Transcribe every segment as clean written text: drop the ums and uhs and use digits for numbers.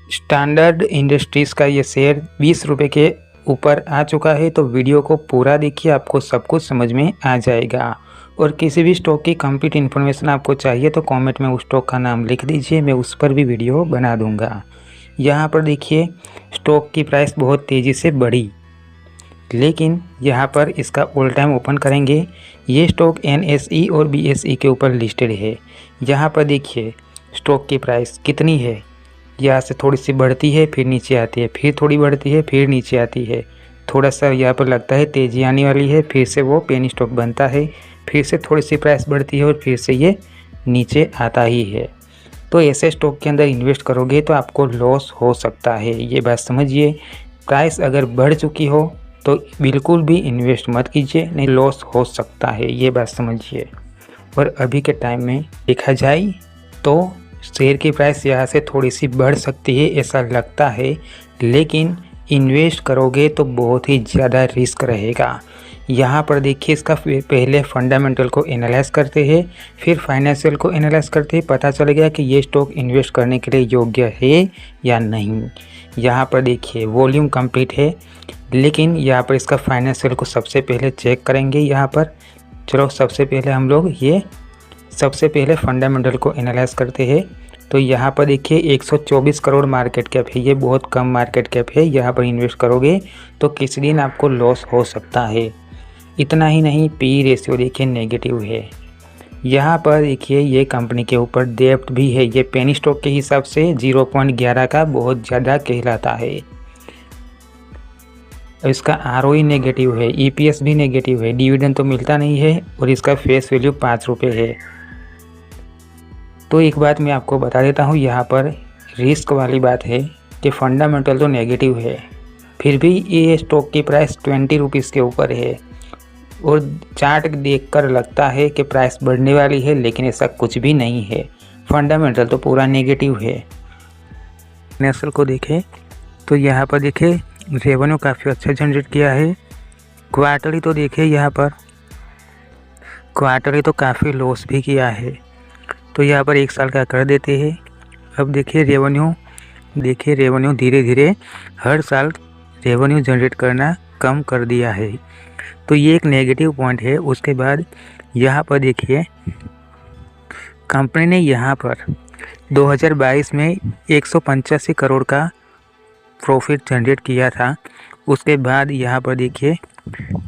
Standard industries का ये share 20 रुपये के ऊपर आ चुका है। तो वीडियो को पूरा देखिए, आपको सब कुछ समझ में आ जाएगा। और किसी भी स्टॉक की कंप्लीट इन्फॉर्मेशन आपको चाहिए तो कमेंट में उस स्टॉक का नाम लिख दीजिए, मैं उस पर भी वीडियो बना दूंगा। यहाँ पर देखिए स्टॉक की प्राइस बहुत तेज़ी से बढ़ी, लेकिन यहाँ पर इसका ऑल टाइम ओपन करेंगे। ये स्टॉक NSE और BSE के ऊपर लिस्टेड है। यहाँ पर देखिए स्टॉक की प्राइस कितनी है, यहाँ से थोड़ी सी बढ़ती है, फिर नीचे आती है, फिर थोड़ी बढ़ती है, फिर नीचे आती है। थोड़ा सा यहाँ पर लगता है तेज़ी आने वाली है, फिर से वो पेनी स्टॉक बनता है, फिर से थोड़ी सी प्राइस बढ़ती है और फिर से ये नीचे आता ही है। तो ऐसे स्टॉक के अंदर इन्वेस्ट करोगे तो आपको लॉस हो सकता है, ये बात समझिए। प्राइस अगर बढ़ चुकी हो तो बिल्कुल भी इन्वेस्ट मत कीजिए, नहीं लॉस हो सकता है, ये बात समझिए। और अभी के टाइम में देखा जाए तो शेयर की प्राइस यहाँ से थोड़ी सी बढ़ सकती है ऐसा लगता है, लेकिन इन्वेस्ट करोगे तो बहुत ही ज़्यादा रिस्क रहेगा। यहाँ पर देखिए इसका पहले फंडामेंटल को एनालाइज करते हैं, फिर फाइनेंशियल को एनालाइज करते हैं, पता चल गया कि ये स्टॉक इन्वेस्ट करने के लिए योग्य है या नहीं। यहाँ पर देखिए वॉल्यूम कंप्लीट है, लेकिन यहाँ पर इसका फाइनेंशियल को सबसे पहले चेक करेंगे। यहाँ पर चलो सबसे पहले हम लोग सबसे पहले फंडामेंटल को एनालाइज करते हैं। तो यहाँ पर देखिए 124 करोड़ मार्केट कैप है, ये बहुत कम मार्केट कैप है। यहाँ पर इन्वेस्ट करोगे तो किसी दिन आपको लॉस हो सकता है। इतना ही नहीं, पी रेशियो देखिए नेगेटिव है। यहाँ पर देखिए ये कंपनी के ऊपर डेब्ट भी है, ये पेनी स्टॉक के हिसाब से 0.11 का बहुत ज़्यादा कहलाता है। इसका ROE नेगेटिव है, EPS भी नेगेटिव है, डिविडेंड तो मिलता नहीं है और इसका फेस वैल्यू 5 रुपये है। तो एक बात मैं आपको बता देता हूँ, यहाँ पर रिस्क वाली बात है कि फंडामेंटल तो नेगेटिव है, फिर भी ये स्टॉक की प्राइस 20 रुपीज़ के ऊपर है और चार्ट देखकर लगता है कि प्राइस बढ़ने वाली है, लेकिन ऐसा कुछ भी नहीं है। फंडामेंटल तो पूरा नेगेटिव है। नेशनल को देखें तो यहाँ पर देखें रेवेन्यू काफ़ी अच्छा जनरेट किया है। क्वार्टरली तो देखें यहाँ पर क्वार्टरली तो काफ़ी लॉस भी किया है, तो यहाँ पर एक साल का कर देते हैं। अब देखिए रेवेन्यू धीरे धीरे हर साल रेवेन्यू जनरेट करना कम कर दिया है, तो ये एक नेगेटिव पॉइंट है। उसके बाद यहाँ पर देखिए कंपनी ने यहाँ पर 2022 में 185 करोड़ का प्रॉफिट जनरेट किया था। उसके बाद यहाँ पर देखिए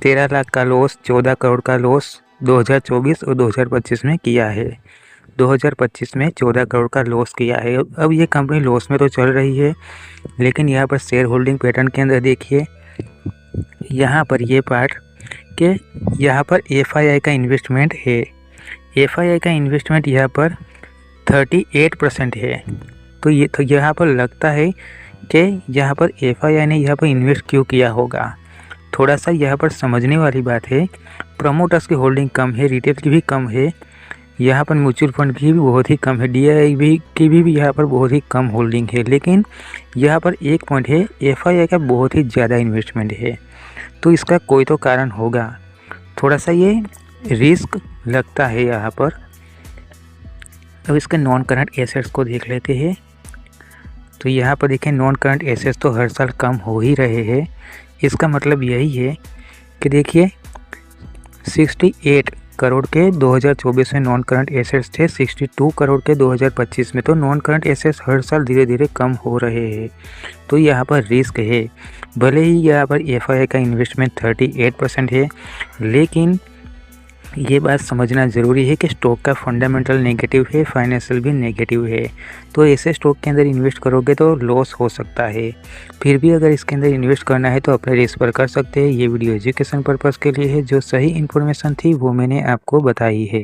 13 लाख का लॉस, 14 करोड़ का लॉस 2024 और 2025 में किया है। 2025 में 14 करोड़ का लॉस किया है। अब ये कंपनी लॉस में तो चल रही है, लेकिन यहाँ पर शेयर होल्डिंग पैटर्न के अंदर देखिए यहाँ पर ये पार्ट कि यहाँ पर FII का इन्वेस्टमेंट है। FII का इन्वेस्टमेंट यहाँ पर 38% है। तो यहाँ पर लगता है कि यहाँ पर FII ने यहाँ पर इन्वेस्ट क्यों किया होगा। थोड़ा सा यहाँ पर समझने वाली बात है, प्रमोटर्स की होल्डिंग कम है, रिटेल की भी कम है, यहाँ पर म्यूचुअल फंड की भी बहुत ही कम है, DII की भी यहाँ पर बहुत ही कम होल्डिंग है। लेकिन यहाँ पर एक पॉइंट है, FII का बहुत ही ज़्यादा इन्वेस्टमेंट है, तो इसका कोई तो कारण होगा। थोड़ा सा ये रिस्क लगता है यहाँ पर। अब इसके नॉन करंट एसेट्स को देख लेते हैं। तो यहाँ पर देखें नॉन करंट एसेट्स तो हर साल कम हो ही रहे हैं। इसका मतलब यही है कि देखिए 68 करोड़ के 2024 में नॉन करंट एसेट्स थे, 62 करोड़ के 2025 में। तो नॉन करंट एसेट्स हर साल धीरे धीरे कम हो रहे हैं, तो यहाँ पर रिस्क है। भले ही यहाँ पर FII का इन्वेस्टमेंट 38% है, लेकिन ये बात समझना ज़रूरी है कि स्टॉक का फंडामेंटल नेगेटिव है, फाइनेंशियल भी नेगेटिव है। तो ऐसे स्टॉक के अंदर इन्वेस्ट करोगे तो लॉस हो सकता है। फिर भी अगर इसके अंदर इन्वेस्ट करना है तो अपने रिस्क पर कर सकते हैं। ये वीडियो एजुकेशन पर्पज़ के लिए है, जो सही इन्फॉर्मेशन थी वो मैंने आपको बताई है।